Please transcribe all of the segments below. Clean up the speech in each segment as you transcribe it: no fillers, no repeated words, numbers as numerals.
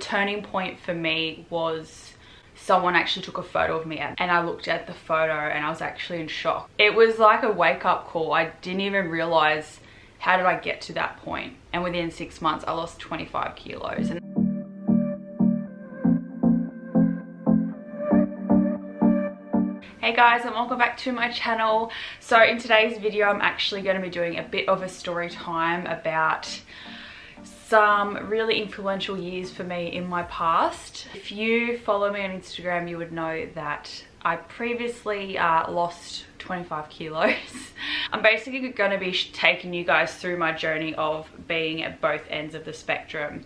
turning point for me was someone actually took a photo of me and I looked at the photo and I was actually in shock. It was like a wake-up call. I didn't even realize how did I get to that point. And within 6 months, I lost 25 kilos. Hey guys, and welcome back to my channel. So in today's video, I'm actually going to be doing a bit of a story time about some really influential years for me in my past. If you follow me on Instagram, you would know that I previously lost 25 kilos. I'm basically going to be taking you guys through my journey of being at both ends of the spectrum.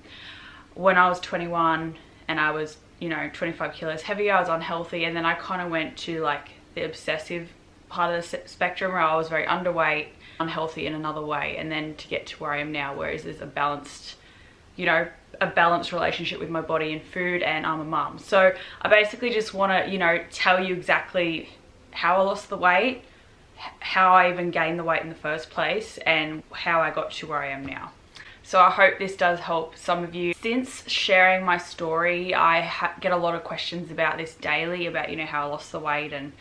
When I was 21 and I was, 25 kilos heavier, I was unhealthy, and then I kind of went to like the obsessive part of the spectrum where I was very underweight, unhealthy in another way, and then to get to where I am now, whereas there's a balanced, a balanced relationship with my body and food, and I'm a mum. So I basically just want to, tell you exactly how I lost the weight, how I even gained the weight in the first place, and how I got to where I am now. So I hope this does help some of you. Since sharing my story, I get a lot of questions about this daily, about, how I lost the weight and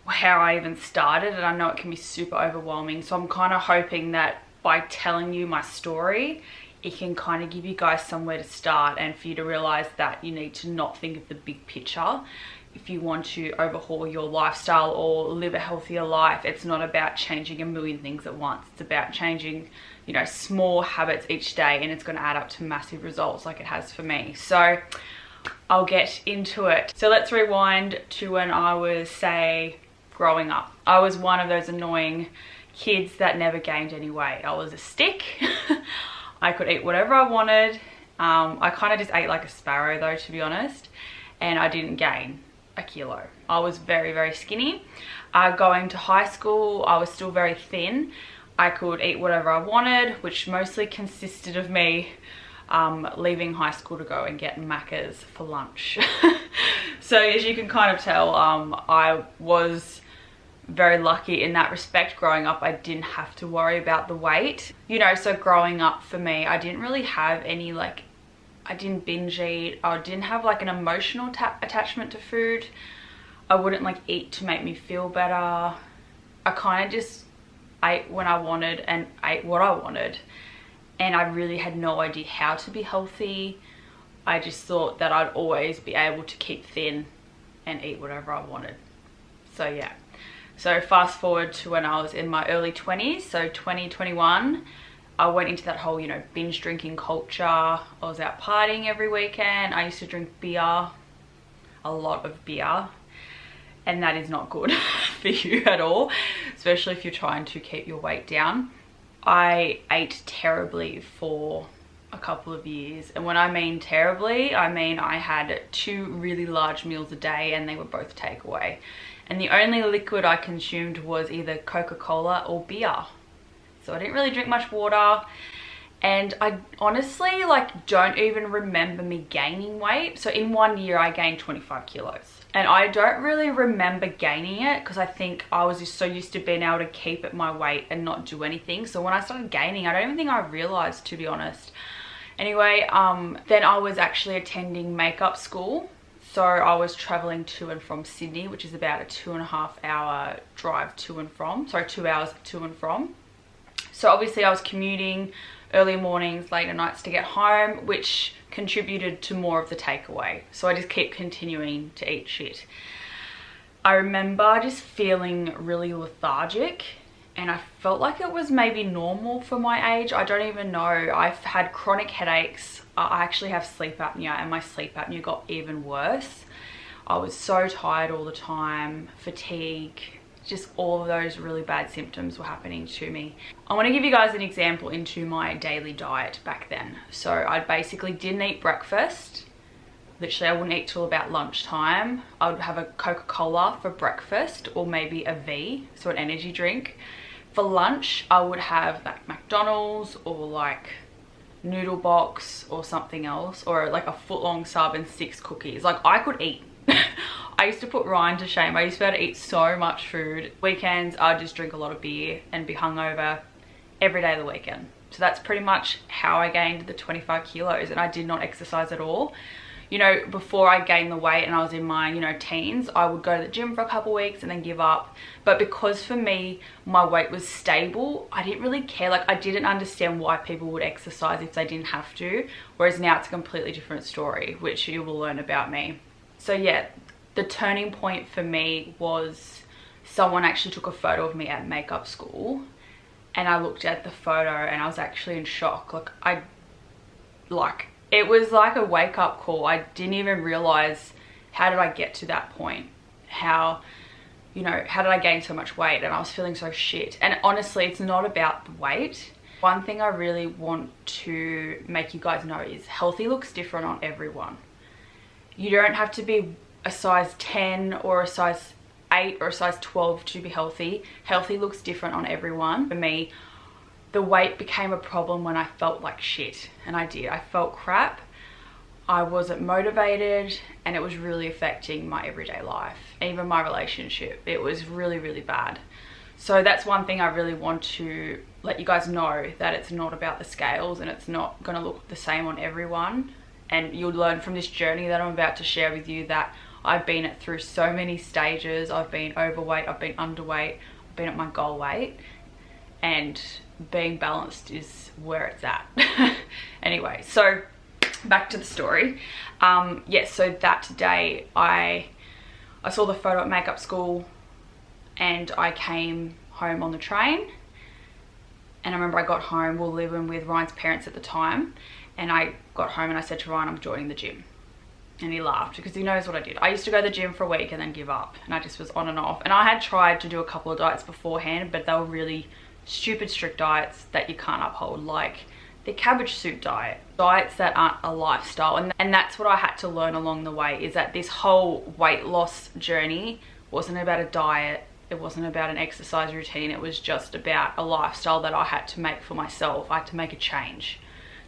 how I even started. And I know it can be super overwhelming. So I'm kind of hoping that by telling you my story, it can kind of give you guys somewhere to start and for you to realize that you need to not think of the big picture. If you want to overhaul your lifestyle or live a healthier life, it's not about changing a million things at once. It's about changing, small habits each day, and it's going to add up to massive results like it has for me. So I'll get into it. So let's rewind to when I was, say, growing up. I was one of those annoying kids that never gained any weight. I was a stick. I could eat whatever I wanted. I kind of just ate like a sparrow though, to be honest, and I didn't gain a kilo. I was very, very skinny. Going to high school, I was still very thin. I could eat whatever I wanted, which mostly consisted of me leaving high school to go and get Macca's for lunch. So as you can kind of tell, I was very lucky in that respect. Growing up, I didn't have to worry about the weight. So growing up for me, I didn't really have any I didn't binge eat. I didn't have like an emotional attachment to food. I wouldn't eat to make me feel better. I kind of just ate when I wanted and ate what I wanted. And I really had no idea how to be healthy. I just thought that I'd always be able to keep thin and eat whatever I wanted. So yeah. So fast forward to when I was in my early 20s, so 2021, I went into that whole, binge drinking culture. I was out partying every weekend. I used to drink beer, a lot of beer, and that is not good for you at all, especially if you're trying to keep your weight down. I ate terribly for a couple of years, and when I mean terribly, I mean I had 2 really large meals a day and they were both takeaway. And the only liquid I consumed was either Coca-Cola or beer. So I didn't really drink much water. And I honestly don't even remember me gaining weight. So in 1 year, I gained 25 kilos. And I don't really remember gaining it because I think I was just so used to being able to keep at my weight and not do anything. So when I started gaining, I don't even think I realized, to be honest. Anyway, then I was actually attending makeup school. So I was traveling to and from Sydney, which is about a 2.5 hour drive to and from. Sorry, 2 hours to and from. So obviously I was commuting early mornings, later nights to get home, which contributed to more of the takeaway. So I just keep continuing to eat shit. I remember just feeling really lethargic, and I felt like it was maybe normal for my age. I don't even know. I've had chronic headaches. I actually have sleep apnea, and my sleep apnea got even worse. I was so tired all the time, fatigue, just all of those really bad symptoms were happening to me. I want to give you guys an example into my daily diet back then. So I basically didn't eat breakfast. Literally, I wouldn't eat till about lunchtime. I would have a Coca-Cola for breakfast, or maybe a V, so an energy drink. For lunch, I would have McDonald's or noodle box or something else, or a foot-long sub and 6 cookies. I could eat. I used to put Ryan to shame. I used to be able to eat so much food. Weekends, I'd just drink a lot of beer and be hungover every day of the weekend. So that's pretty much how I gained the 25 kilos, and I did not exercise at all. You know, before I gained the weight and I was in my, you know, teens, I would go to the gym for a couple weeks and then give up. But because for me, my weight was stable, I didn't really care. Like, I didn't understand why people would exercise if they didn't have to. Whereas now it's a completely different story, which you will learn about me. So yeah, the turning point for me was someone actually took a photo of me at makeup school, and I looked at the photo and I was actually in shock. It was like a wake-up call. I didn't even realize, how did I get to that point? How did I gain so much weight? And I was feeling so shit. And honestly, it's not about the weight. One thing I really want to make you guys know is healthy looks different on everyone. You don't have to be a size 10 or a size 8 or a size 12 to be healthy. Healthy looks different on everyone. For me, the weight became a problem when I felt like shit, and I did. I felt crap. I wasn't motivated, and it was really affecting my everyday life, even my relationship. It was really, really bad. So that's one thing I really want to let you guys know, that it's not about the scales, and it's not going to look the same on everyone. And you'll learn from this journey that I'm about to share with you that I've been through so many stages. I've been overweight, I've been underweight, I've been at my goal weight, and being balanced is where it's at. Anyway, so back to the story. Yes, so that day I saw the photo at makeup school, and I came home on the train. And I remember I got home, we were living with Ryan's parents at the time, and I got home and I said to Ryan, I'm joining the gym. And he laughed because he knows what I did. I used to go to the gym for a week and then give up, and I just was on and off. And I had tried to do a couple of diets beforehand, but they were really stupid strict diets that you can't uphold, like the cabbage soup diet, diets that aren't a lifestyle. And that's what I had to learn along the way, is that this whole weight loss journey wasn't about a diet, it wasn't about an exercise routine, it was just about a lifestyle that I had to make for myself. I had to make a change.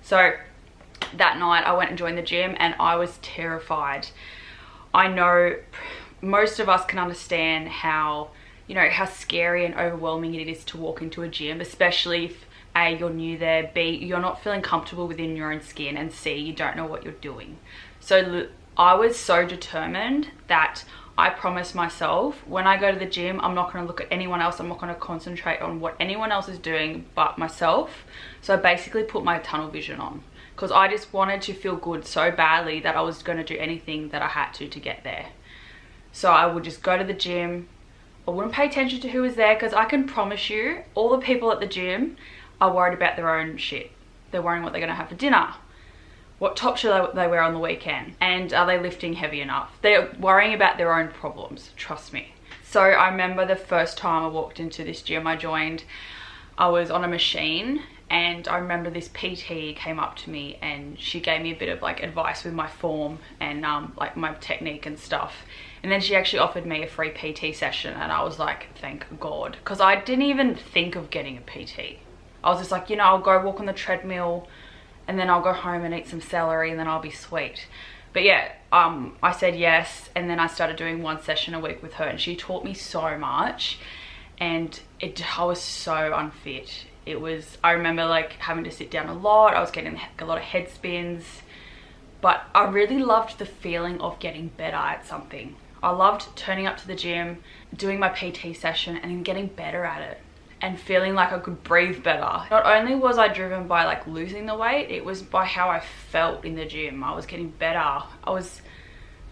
So that night I went and joined the gym, and I was terrified. I know most of us can understand how, you know, how scary and overwhelming it is to walk into a gym, especially if A, you're new there, B, you're not feeling comfortable within your own skin, and C, you don't know what you're doing. So I was so determined that I promised myself, when I go to the gym, I'm not going to look at anyone else. I'm not going to concentrate on what anyone else is doing but myself. So I basically put my tunnel vision on, because I just wanted to feel good so badly that I was going to do anything that I had to get there. So I would just go to the gym. I wouldn't pay attention to who was there, because I can promise you, all the people at the gym are worried about their own shit. They're worrying what they're going to have for dinner, what top should they wear on the weekend, and are they lifting heavy enough. They're worrying about their own problems, trust me. So I remember the first time I walked into this gym I joined, I was on a machine, and I remember this PT came up to me and she gave me a bit of like advice with my form and like my technique and stuff. And then she actually offered me a free PT session, and I was like, thank God, because I didn't even think of getting a PT. I was just like, you know, I'll go walk on the treadmill, and then I'll go home and eat some celery, and then I'll be sweet. But yeah, I said yes, and then I started doing 1 session a week with her, and she taught me so much, and I was so unfit. I remember like having to sit down a lot. I was getting a lot of head spins, but I really loved the feeling of getting better at something. I loved turning up to the gym, doing my PT session, and then getting better at it, and feeling like I could breathe better. Not only was I driven by like losing the weight, it was by how I felt in the gym. I was getting better. I was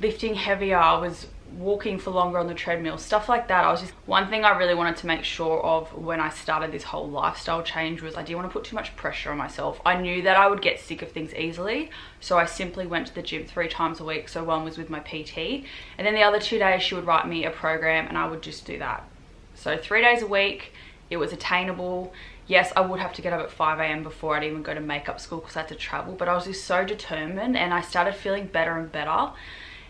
lifting heavier. I was walking for longer on the treadmill, stuff like that. One thing I really wanted to make sure of when I started this whole lifestyle change was I didn't want to put too much pressure on myself. I knew that I would get sick of things easily, so I simply went to the gym 3 times a week. So one was with my PT, and then the other 2 days she would write me a program and I would just do that. So 3 days a week. It was attainable. Yes, I would have to get up at 5 AM before I'd even go to makeup school because I had to travel, but I was just so determined, and I started feeling better and better.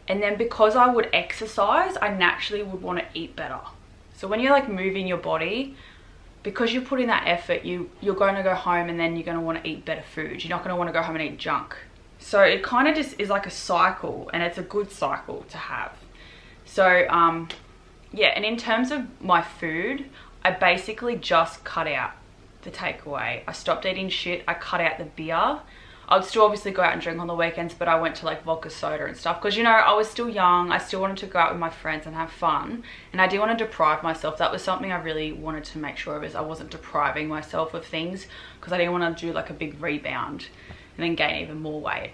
And then because I would exercise, I naturally would want to eat better. So when you're like moving your body, because you're putting that effort, you're going to go home and then you're going to want to eat better food. You're not going to want to go home and eat junk. So it kind of just is like a cycle, and it's a good cycle to have. So yeah, and in terms of my food, I basically just cut out the takeaway. I stopped eating shit. I cut out the beer. I would still obviously go out and drink on the weekends, but I went to like vodka soda and stuff because, you know, I was still young. I still wanted to go out with my friends and have fun, and I didn't want to deprive myself. That was something I really wanted to make sure of, is I wasn't depriving myself of things, because I didn't want to do like a big rebound and then gain even more weight.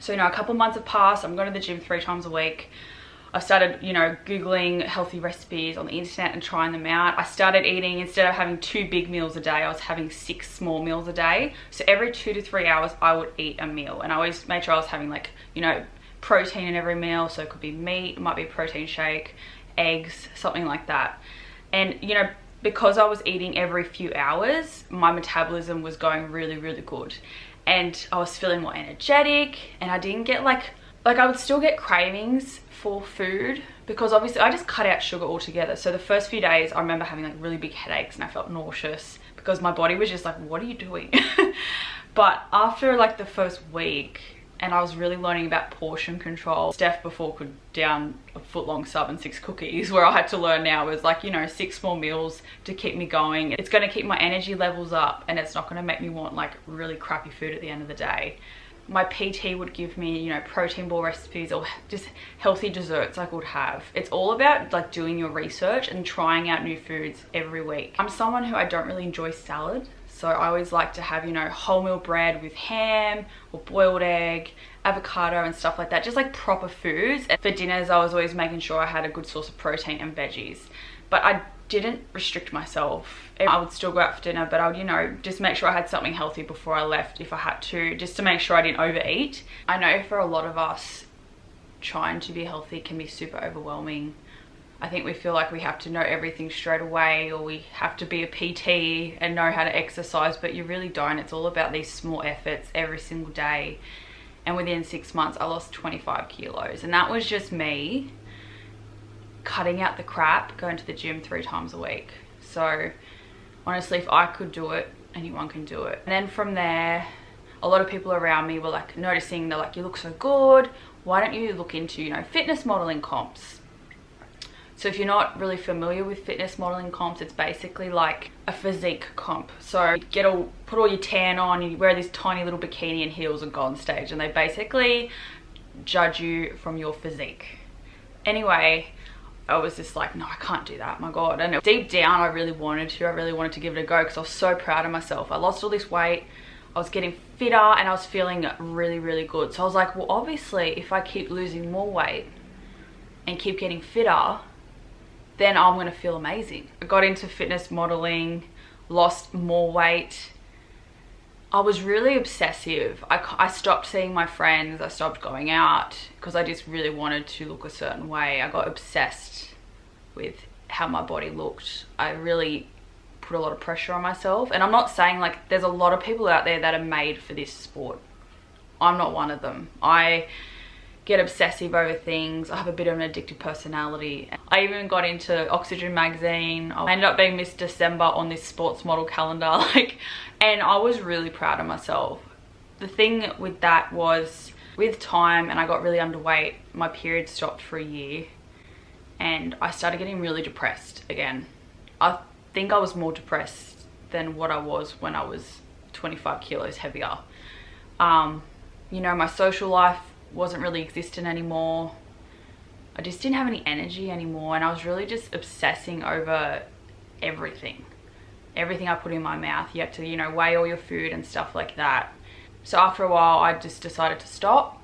So, you know, a couple months have passed. I'm going to the gym 3 times a week. I started, you know, Googling healthy recipes on the internet and trying them out. I started eating, instead of having 2 big meals a day, I was having 6 small meals a day. So every 2 to 3 hours, I would eat a meal. And I always made sure I was having, like, you know, protein in every meal. So it could be meat, it might be a protein shake, eggs, something like that. And, you know, because I was eating every few hours, my metabolism was going really, really good. And I was feeling more energetic, and I didn't get like I would still get cravings for food, because obviously I just cut out sugar altogether. So the first few days I remember having like really big headaches, and I felt nauseous because my body was just like, what are you doing? But after like the first week, and I was really learning about portion control. Steph before could down a foot-long sub and 6 cookies, where I had to learn now is like, you know, 6 small meals to keep me going. It's going to keep my energy levels up, and it's not going to make me want like really crappy food at the end of the day. My PT would give me, you know, protein ball recipes or just healthy desserts I could have. It's all about like doing your research and trying out new foods every week. I'm someone who I don't really enjoy salad. So I always like to have, you know, wholemeal bread with ham or boiled egg, avocado and stuff like that. Just like proper foods. And for dinners, I was always making sure I had a good source of protein and veggies. But I didn't restrict myself. I would still go out for dinner, but I would, you know, just make sure I had something healthy before I left if I had to, just to make sure I didn't overeat. I know for a lot of us, trying to be healthy can be super overwhelming. I think we feel like we have to know everything straight away, or we have to be a PT and know how to exercise, but you really don't. It's all about these small efforts every single day. And within 6 months, I lost 25 kilos. And that was just me cutting out the crap, going to the gym 3 times a week. So honestly, if I could do it, anyone can do it. And then from there, a lot of people around me were like noticing, they're like, you look so good. Why don't you look into, you know, fitness modeling comps? So if you're not really familiar with fitness modeling comps, it's basically like a physique comp. So you put all your tan on, you wear this tiny little bikini and heels and go on stage, and they basically judge you from your physique. Anyway, I was just like, no, I can't do that, my God. And deep down, I really wanted to give it a go, because I was so proud of myself. I lost all this weight, I was getting fitter, and I was feeling really, really good. So I was like, well, obviously, if I keep losing more weight and keep getting fitter, then I'm gonna feel amazing. I got into fitness modeling, lost more weight. I was really obsessive. I stopped seeing my friends, I stopped going out, because I just really wanted to look a certain way. I got obsessed with how my body looked. I really put a lot of pressure on myself. And I'm not saying, like, there's a lot of people out there that are made for this sport. I'm not one of them. I get obsessive over things. I have a bit of an addictive personality. I even got into Oxygen magazine. I ended up being Miss December on this sports model calendar, and I was really proud of myself. The thing with that was, with time, and I got really underweight, my period stopped for a year, and I started getting really depressed again. I think I was more depressed than what I was when I was 25 kilos heavier. You know, my social life wasn't really existent anymore. I just didn't have any energy anymore, and I was really just obsessing over everything I put in my mouth. You had to, you know, weigh all your food and stuff like that. So after a while, I just decided to stop.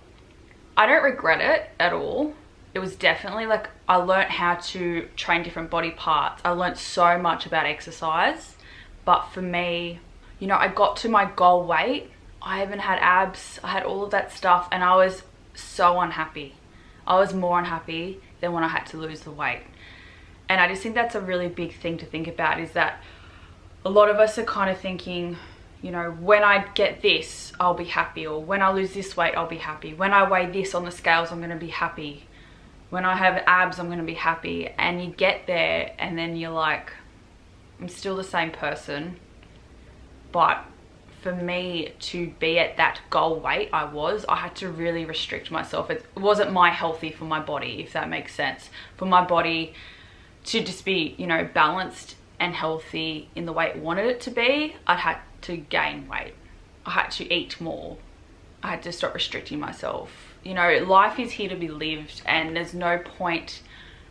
I don't regret it at all. It was definitely like, I learned how to train different body parts. I learned so much about exercise. But for me, you know, I got to my goal weight. I haven't had abs, I had all of that stuff, and I was so unhappy. I was more unhappy than when I had to lose the weight. And I just think that's a really big thing to think about, is that a lot of us are kind of thinking, you know, when I get this, I'll be happy, or when I lose this weight, I'll be happy. When I weigh this on the scales, I'm gonna be happy. When I have abs, I'm gonna be happy. And you get there, and then you're like, I'm still the same person. But for me to be at that goal weight I had to really restrict myself. It wasn't my healthy for my body, if that makes sense. For my body to just be, you know, balanced and healthy in the way it wanted it to be, I'd had to gain weight. I had to eat more. I had to stop restricting myself. You know, life is here to be lived, and there's no point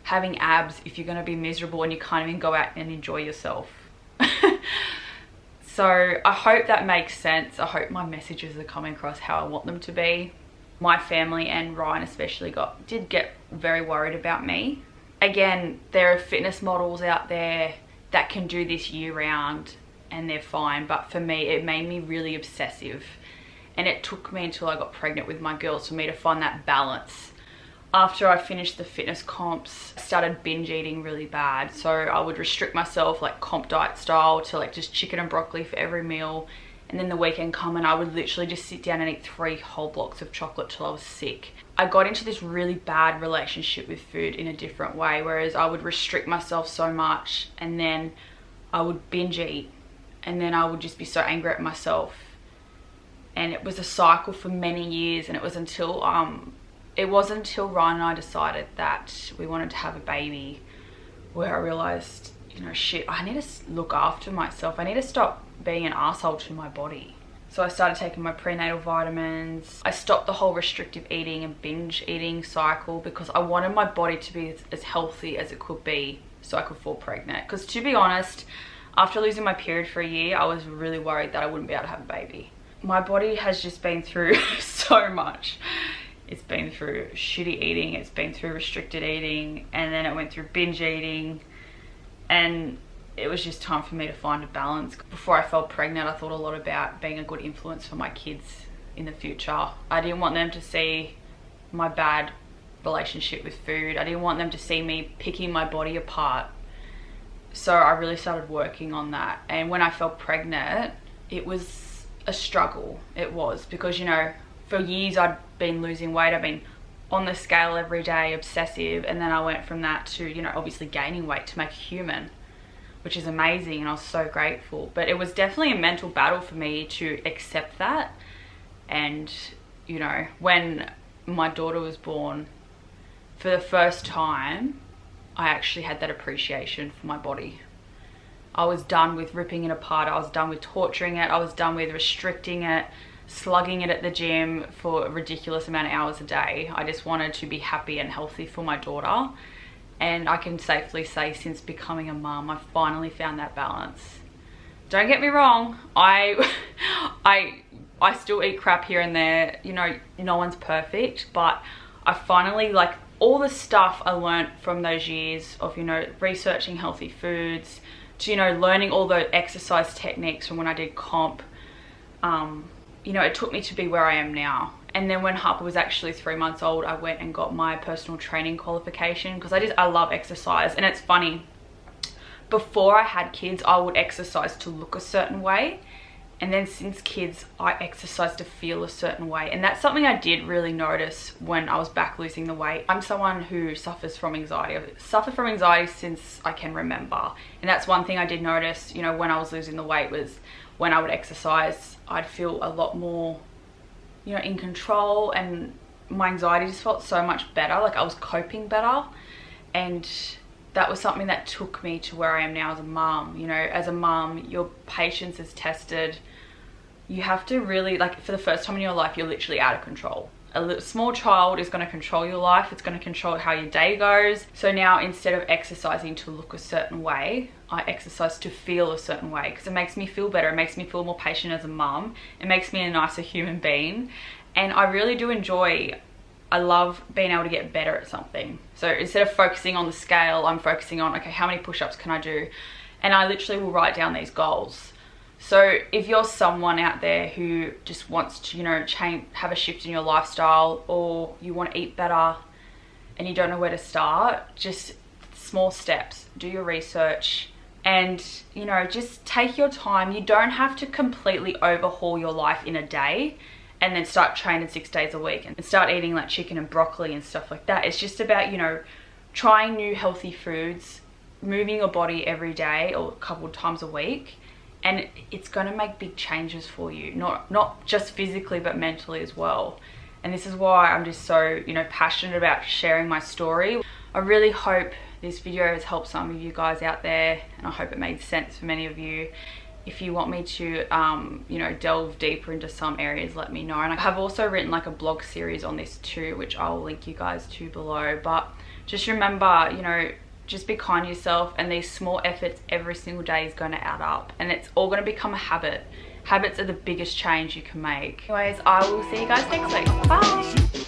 having abs if you're going to be miserable and you can't even go out and enjoy yourself. So I hope that makes sense. I hope my messages are coming across how I want them to be. My family and Ryan especially did get very worried about me. Again, there are fitness models out there that can do this year round and they're fine, but for me it made me really obsessive, and it took me until I got pregnant with my girls for me to find that balance. After I finished the fitness comps, I started binge eating really bad. So I would restrict myself like comp diet style to like just chicken and broccoli for every meal. And then the weekend come and I would literally just sit down and eat 3 whole blocks of chocolate till I was sick. I got into this really bad relationship with food in a different way, whereas I would restrict myself so much and then I would binge eat, and then I would just be so angry at myself. And it was a cycle for many years, and it wasn't until Ryan and I decided that we wanted to have a baby where I realized, you know, shit, I need to look after myself. I need to stop being an asshole to my body. So I started taking my prenatal vitamins. I stopped the whole restrictive eating and binge eating cycle because I wanted my body to be as healthy as it could be so I could fall pregnant. Because to be honest, after losing my period for a year, I was really worried that I wouldn't be able to have a baby. My body has just been through so much. It's been through shitty eating, it's been through restricted eating, and then it went through binge eating, and it was just time for me to find a balance. Before I fell pregnant, I thought a lot about being a good influence for my kids in the future. I didn't want them to see my bad relationship with food. I didn't want them to see me picking my body apart. So I really started working on that. And when I fell pregnant, it was a struggle. It was because, you know, for years I'd been losing weight. I've been on the scale every day, obsessive, and then I went from that to, you know, obviously gaining weight to make a human, which is amazing, and I was so grateful. But it was definitely a mental battle for me to accept that. And, you know, when my daughter was born, for the first time, I actually had that appreciation for my body. I was done with ripping it apart. I was done with torturing it. I was done with restricting it, slugging it at the gym for a ridiculous amount of hours a day. I just wanted to be happy and healthy for my daughter. And I can safely say since becoming a mum, I finally found that balance. Don't get me wrong, I still eat crap here and there. You know, no one's perfect, but I finally, like, all the stuff I learned from those years of, you know, researching healthy foods to, you know, learning all the exercise techniques from when I did comp, you know, it took me to be where I am now. And then when Harper was actually 3 months old, I went and got my personal training qualification because I love exercise. And it's funny, before I had kids, I would exercise to look a certain way. And then since kids, I exercise to feel a certain way. And that's something I did really notice when I was back losing the weight. I'm someone who suffers from anxiety. I've suffered from anxiety since I can remember. And that's one thing I did notice, you know, when I was losing the weight, was when I would exercise, I'd feel a lot more, you know, in control, and my anxiety just felt so much better. Like I was coping better. And that was something that took me to where I am now as a mum. You know, as a mum, your patience is tested. You have to really, like, for the first time in your life, you're literally out of control. A small child is going to control your life. It's going to control how your day goes. So now, instead of exercising to look a certain way, I exercise to feel a certain way because it makes me feel better. It makes me feel more patient as a mum. It makes me a nicer human being. And I really do enjoy, I love being able to get better at something. So instead of focusing on the scale, I'm focusing on, okay, how many push-ups can I do? And I literally will write down these goals. So if you're someone out there who just wants to, you know, have a shift in your lifestyle, or you want to eat better and you don't know where to start, just small steps. Do your research and, you know, just take your time. You don't have to completely overhaul your life in a day and then start training 6 days a week and start eating like chicken and broccoli and stuff like that. It's just about, you know, trying new healthy foods, moving your body every day or a couple of times a week. And it's going to make big changes for you, not just physically, but mentally as well. And this is why I'm just so, you know, passionate about sharing my story. I really hope this video has helped some of you guys out there, and I hope it made sense for many of you. If you want me to you know, delve deeper into some areas, let me know. And I have also written like a blog series on this too, which I'll link you guys to below. But just remember, you know, just be kind to yourself, and these small efforts every single day is going to add up, and it's all going to become a habit. Habits are the biggest change you can make. Anyways, I will see you guys next week. Bye.